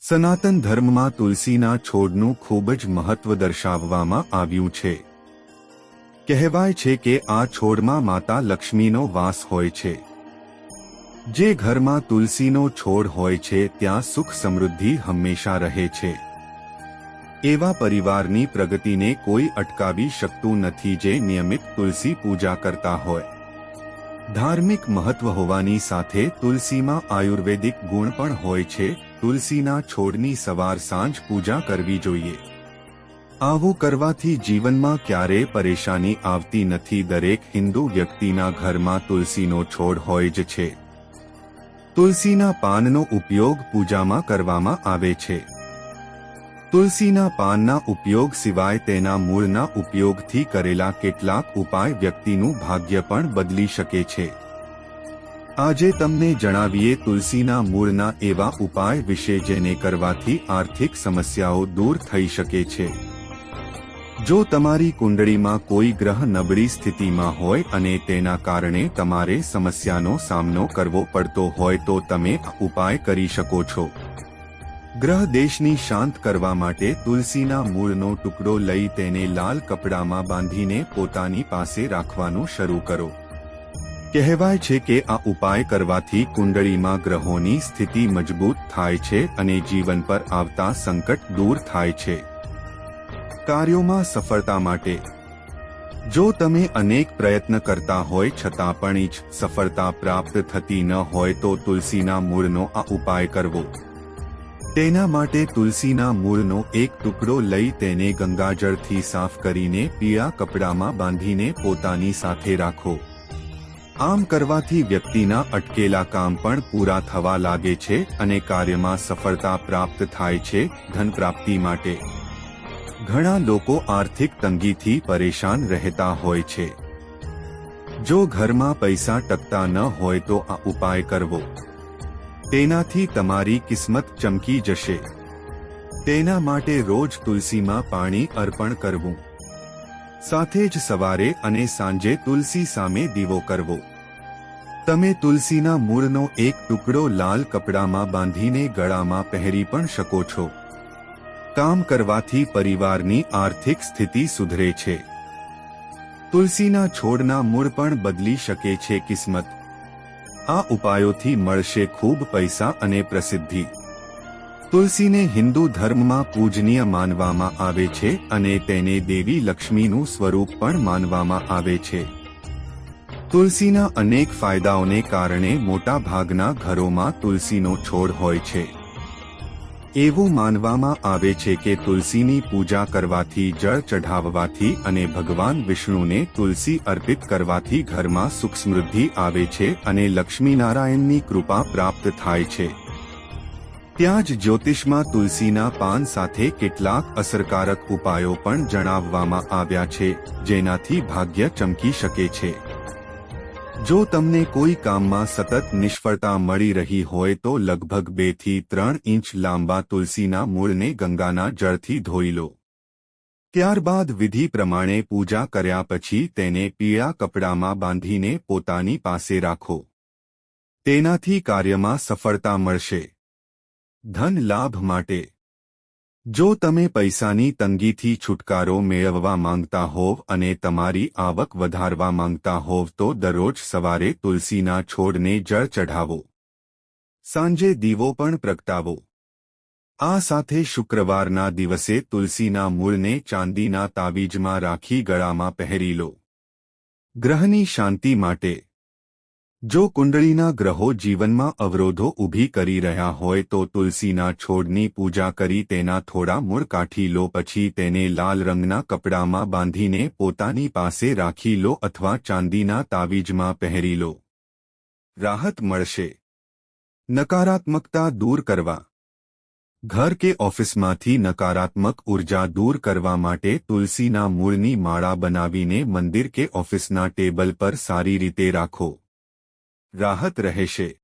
સનાતન ધર્મમાં તુલસીના છોડનું ખૂબ જ મહત્વ દર્શાવવામાં આવ્યું છે. કહેવાય છે કે આ છોડમાં માતા લક્ષ્મીનો વાસ હોય છે. જે ઘરમાં તુલસીનો છોડ હોય છે ત્યાં સુખ સમૃદ્ધિ હંમેશા રહે છે. એવા પરિવારની પ્રગતિને કોઈ અટકાવી શકતું નથી જે નિયમિત તુલસી પૂજા કરતા હોય. ધાર્મિક મહત્વ હોવાની સાથે તુલસીમાં આયુર્વેદિક ગુણ પણ હોય છે. તુલસીના છોડની સવાર સાંજ પૂજા કરવી જોઈએ. આવું કરવાથી જીવનમાં ક્યારેય પરેશાની આવતી નથી. દરેક હિન્દુ વ્યક્તિના ઘરમાં તુલસીનો છોડ હોય જ છે. તુલસીના પાનનો ઉપયોગ પૂજામાં કરવામાં આવે છે. તુલસીના પાનના ઉપયોગ સિવાય તેના મૂળના ઉપયોગથી કરેલા કેટલાક ઉપાય વ્યક્તિનું ભાગ્ય પણ બદલી શકે છે. આજે તમને જણાવીએ તુલસીના મૂળના એવા ઉપાય વિશે જેને કરવાથી આર્થિક સમસ્યાઓ દૂર થઈ શકે છે. જો તમારી કુંડળીમાં કોઈ ગ્રહ નબળી સ્થિતિમાં હોય અને તેના કારણે તમારે સમસ્યાનો સામનો કરવો પડતો હોય તો તમે આ ઉપાય કરી શકો છો. ગ્રહ દેશની શાંત કરવા માટે તુલસીના મૂળનો ટુકડો લઈ તેને લાલ કપડામાં બાંધીને પોતાની પાસે રાખવાનું શરૂ કરો. કહેવાય છે કે આ ઉપાય કરવાથી કુંડળીમાં ગ્રહોની સ્થિતિ મજબૂત થાય છે અને જીવન પર આવતા સંકટ દૂર થાય છે. કાર્યોમાં સફળતા માટે જો તમે અનેક પ્રયત્ન કરતા હોય છતાં પણ જ સફળતા પ્રાપ્ત થતી ન હોય તો તુલસીના મૂળનો આ ઉપાય કરવો. તેના માટે તુલસીના મૂળનો એક ટુકડો લઈ તેને ગંગાજળથી સાફ કરીને પીળા કપડામાં બાંધીને પોતાની સાથે રાખો. આમ કરવાથી વ્યક્તિના અટકેલા કામ પણ પૂરા થવા લાગે છે અને કાર્યમાં સફળતા પ્રાપ્ત થાય છે. ધન પ્રાપ્તિ માટે ઘણા લોકો આર્થિક તંગીથી પરેશાન રહેતા હોય છે. જો ઘરમાં પૈસા ટકતા ન હોય તો આ ઉપાય કરવો. તેનાથી તમારી કિસ્મત ચમકી જશે. તેના માટે રોજ તુલસીમાં પાણી અર્પણ કરવું. સાથે જ સવારે અને સાંજે તુલસી સામે દીવો કરવો. તમે તુલસીના મૂળનો એક ટુકડો લાલ કપડામાં બાંધીને ગળામાં પહેરી પણ શકો છો. કામ કરવાથી પરિવારની આર્થિક સ્થિતિ સુધરે છે. તુલસીના છોડના મૂળ પણ બદલી શકે છે કિસ્મત. આ ઉપાયોથી મળશે ખૂબ પૈસા અને પ્રસિદ્ધિ. તુલસીને હિન્દુ ધર્મમાં પૂજનીય માનવામાં આવે છે અને તેને દેવી લક્ષ્મીનું સ્વરૂપ પણ માનવામાં આવે છે. તુલસીના અનેક ફાયદાઓને કારણે મોટા ભાગના ઘરોમાં તુલસીનો છોડ હોય છે. એવું માનવામાં આવે છે કે તુલસીની પૂજા કરવાથી, જળ ચઢાવવાથી અને ભગવાન વિષ્ણુને તુલસી અર્પિત કરવાથી ઘરમાં સુખ સમૃદ્ધિ આવે છે અને લક્ષ્મીનારાયણની કૃપા પ્રાપ્ત થાય છે. ત્યાં જ જ્યોતિષમાં તુલસીના પાન સાથે કેટલાક અસરકારક ઉપાયો પણ જણાવવામાં આવ્યા છે જેનાથી ભાગ્ય ચમકી શકે છે. જો તમને કોઈ કામમાં સતત નિષ્ફળતા મળી રહી હોય તો લગભગ 2 થી 3 ઇંચ લાંબા તુલસીના મૂળને ગંગાના જળથી ધોઈ લો. ત્યારબાદ વિધિ પ્રમાણે પૂજા કર્યા પછી તેને પીળા કપડામાં બાંધીને પોતાની પાસે રાખો. તેનાથી કાર્યમાં સફળતા મળશે. ધન લાભ માટે જો તમે પૈસાની તંગીથી છુટકારો મેળવવા માંગતા હોવ અને તમારી આવક વધારવા માંગતા હોવ તો દરરોજ સવારે તુલસીના છોડને જળ ચઢાવો. સાંજે દીવો પણ પ્રગટાવો. આ સાથે શુક્રવારના દિવસે તુલસીના મૂળને ચાંદીના તાવીજમાં રાખી ગળામાં પહેરી લો. ગ્રહની શાંતિ માટે જો કુંડળીના ગ્રહો જીવનમાં અવરોધો ઊભી કરી રહ્યા હોય તો તુલસીના છોડની પૂજા કરી તેના થોડા મૂળ કાઢી લો. પછી તેને લાલ રંગના કપડામાં બાંધીને પોતાની પાસે રાખી લો અથવા ચાંદીના તાવીજમાં પહેરી લો. રાહત મળશે. નકારાત્મકતા દૂર કરવા ઘર કે ઓફિસમાંથી નકારાત્મક ઉર્જા દૂર કરવા માટે તુલસીના મૂળની માળા બનાવીને મંદિર કે ઓફિસના ટેબલ પર સારી રીતે રાખો. રાહત રહેશે.